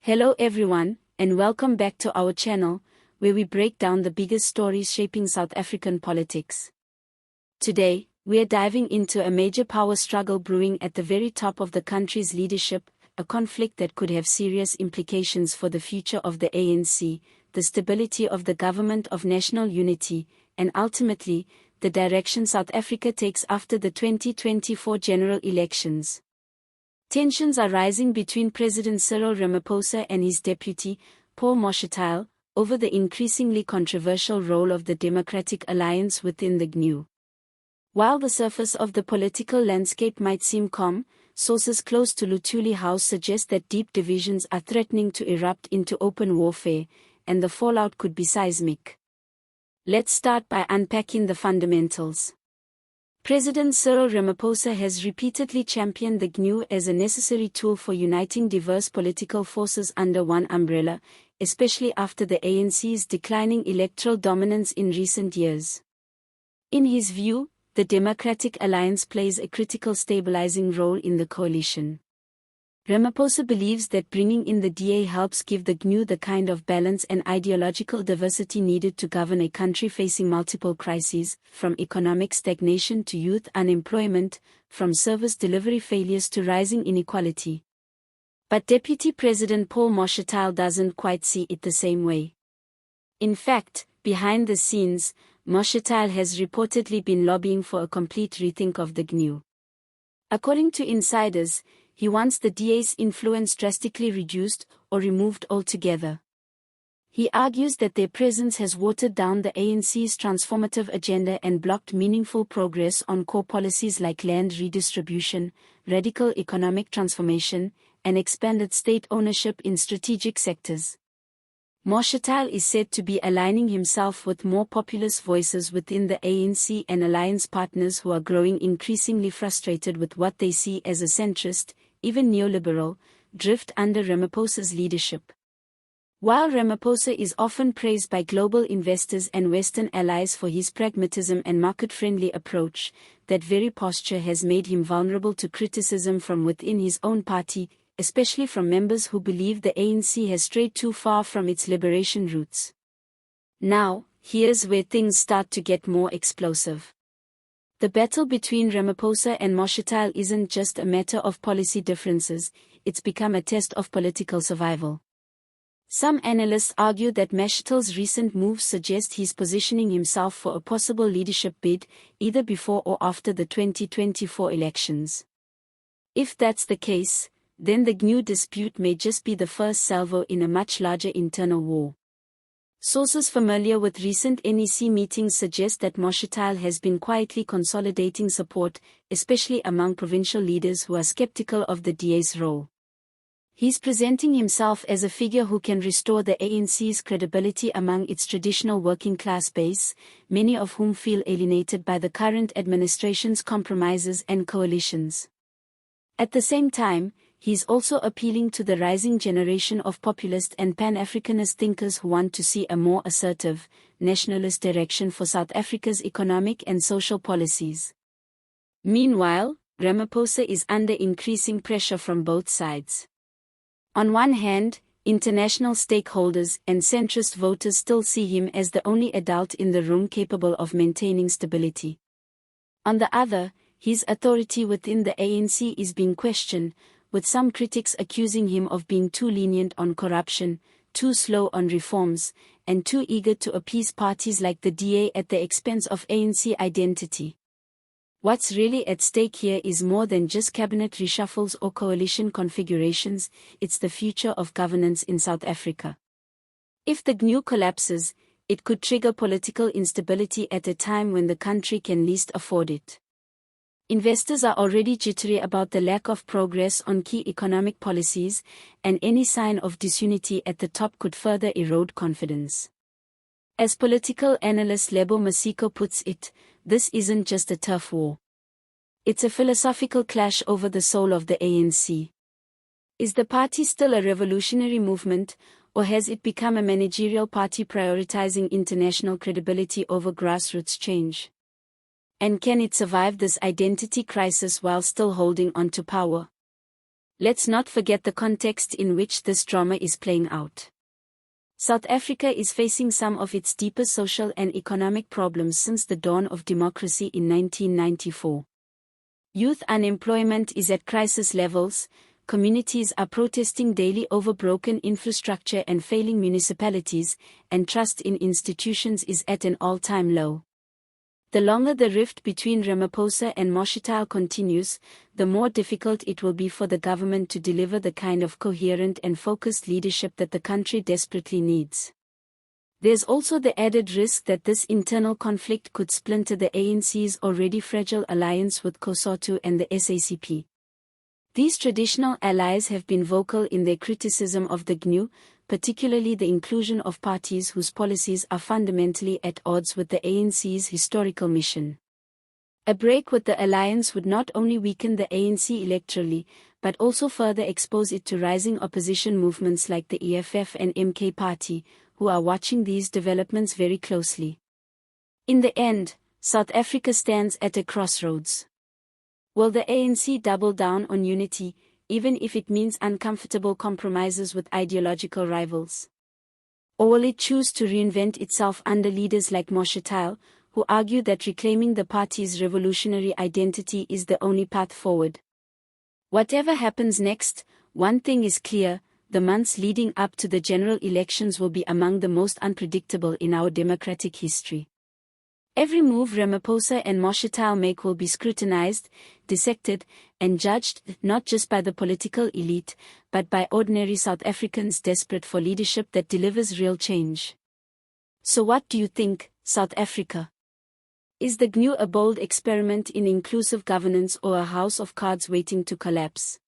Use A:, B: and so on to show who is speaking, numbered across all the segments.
A: Hello everyone, and welcome back to our channel, where we break down the biggest stories shaping South African politics. Today, we are diving into a major power struggle brewing at the very top of the country's leadership, a conflict that could have serious implications for the future of the ANC, the stability of the Government of National Unity, and ultimately, the direction South Africa takes after the 2024 general elections. Tensions are rising between President Cyril Ramaphosa and his deputy, Paul Mashatile, over the increasingly controversial role of the Democratic Alliance within the GNU. While the surface of the political landscape might seem calm, sources close to Luthuli House suggest that deep divisions are threatening to erupt into open warfare, and the fallout could be seismic. Let's start by unpacking the fundamentals. President Cyril Ramaphosa has repeatedly championed the GNU as a necessary tool for uniting diverse political forces under one umbrella, especially after the ANC's declining electoral dominance in recent years. In his view, the Democratic Alliance plays a critical stabilizing role in the coalition. Ramaphosa believes that bringing in the DA helps give the GNU the kind of balance and ideological diversity needed to govern a country facing multiple crises, from economic stagnation to youth unemployment, from service delivery failures to rising inequality. But Deputy President Paul Mashatile doesn't quite see it the same way. In fact, behind the scenes, Mashatile has reportedly been lobbying for a complete rethink of the GNU. According to insiders, he wants the DA's influence drastically reduced or removed altogether. He argues that their presence has watered down the ANC's transformative agenda and blocked meaningful progress on core policies like land redistribution, radical economic transformation, and expanded state ownership in strategic sectors. Mashatile is said to be aligning himself with more populist voices within the ANC and alliance partners who are growing increasingly frustrated with what they see as a centrist, even neoliberal, drift under Ramaphosa's leadership. While Ramaphosa is often praised by global investors and Western allies for his pragmatism and market-friendly approach, that very posture has made him vulnerable to criticism from within his own party, especially from members who believe the ANC has strayed too far from its liberation roots. Now, here's where things start to get more explosive. The battle between Ramaphosa and Mashatile isn't just a matter of policy differences, it's become a test of political survival. Some analysts argue that Mashatile's recent moves suggest he's positioning himself for a possible leadership bid, either before or after the 2024 elections. If that's the case, then the GNU dispute may just be the first salvo in a much larger internal war. Sources familiar with recent NEC meetings suggest that Mashatile has been quietly consolidating support, especially among provincial leaders who are skeptical of the DA's role. He's presenting himself as a figure who can restore the ANC's credibility among its traditional working-class base, many of whom feel alienated by the current administration's compromises and coalitions. At the same time, he's also appealing to the rising generation of populist and Pan-Africanist thinkers who want to see a more assertive, nationalist direction for South Africa's economic and social policies. Meanwhile, Ramaphosa is under increasing pressure from both sides. On one hand, international stakeholders and centrist voters still see him as the only adult in the room capable of maintaining stability. On the other, his authority within the ANC is being questioned, with some critics accusing him of being too lenient on corruption, too slow on reforms, and too eager to appease parties like the DA at the expense of ANC identity. What's really at stake here is more than just cabinet reshuffles or coalition configurations, it's the future of governance in South Africa. If the GNU collapses, it could trigger political instability at a time when the country can least afford it. Investors are already jittery about the lack of progress on key economic policies, and any sign of disunity at the top could further erode confidence. As political analyst Lebo Masiko puts it, this isn't just a turf war. It's a philosophical clash over the soul of the ANC. Is the party still a revolutionary movement, or has it become a managerial party prioritizing international credibility over grassroots change? And can it survive this identity crisis while still holding on to power? Let's not forget the context in which this drama is playing out. South Africa is facing some of its deepest social and economic problems since the dawn of democracy in 1994. Youth unemployment is at crisis levels, communities are protesting daily over broken infrastructure and failing municipalities, and trust in institutions is at an all-time low. The longer the rift between Ramaphosa and Mashatile continues, the more difficult it will be for the government to deliver the kind of coherent and focused leadership that the country desperately needs. There's also the added risk that this internal conflict could splinter the ANC's already fragile alliance with COSATU and the SACP. These traditional allies have been vocal in their criticism of the GNU, particularly the inclusion of parties whose policies are fundamentally at odds with the ANC's historical mission. A break with the alliance would not only weaken the ANC electorally, but also further expose it to rising opposition movements like the EFF and MK Party, who are watching these developments very closely. In the end, South Africa stands at a crossroads. Will the ANC double down on unity, even if it means uncomfortable compromises with ideological rivals? Or will it choose to reinvent itself under leaders like Mashatile, who argue that reclaiming the party's revolutionary identity is the only path forward? Whatever happens next, one thing is clear: the months leading up to the general elections will be among the most unpredictable in our democratic history. Every move Ramaphosa and Mashatile make will be scrutinized, dissected, and judged not just by the political elite, but by ordinary South Africans desperate for leadership that delivers real change. So what do you think, South Africa? Is the GNU a bold experiment in inclusive governance or a house of cards waiting to collapse?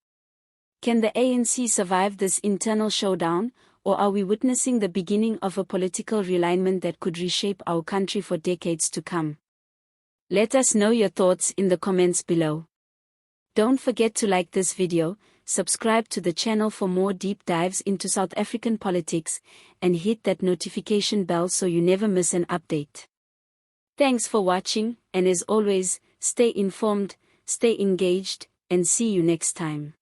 A: Can the ANC survive this internal showdown, or are we witnessing the beginning of a political realignment that could reshape our country for decades to come? Let us know your thoughts in the comments below. Don't forget to like this video, subscribe to the channel for more deep dives into South African politics, and hit that notification bell so you never miss an update. Thanks for watching, and as always, stay informed, stay engaged, and see you next time.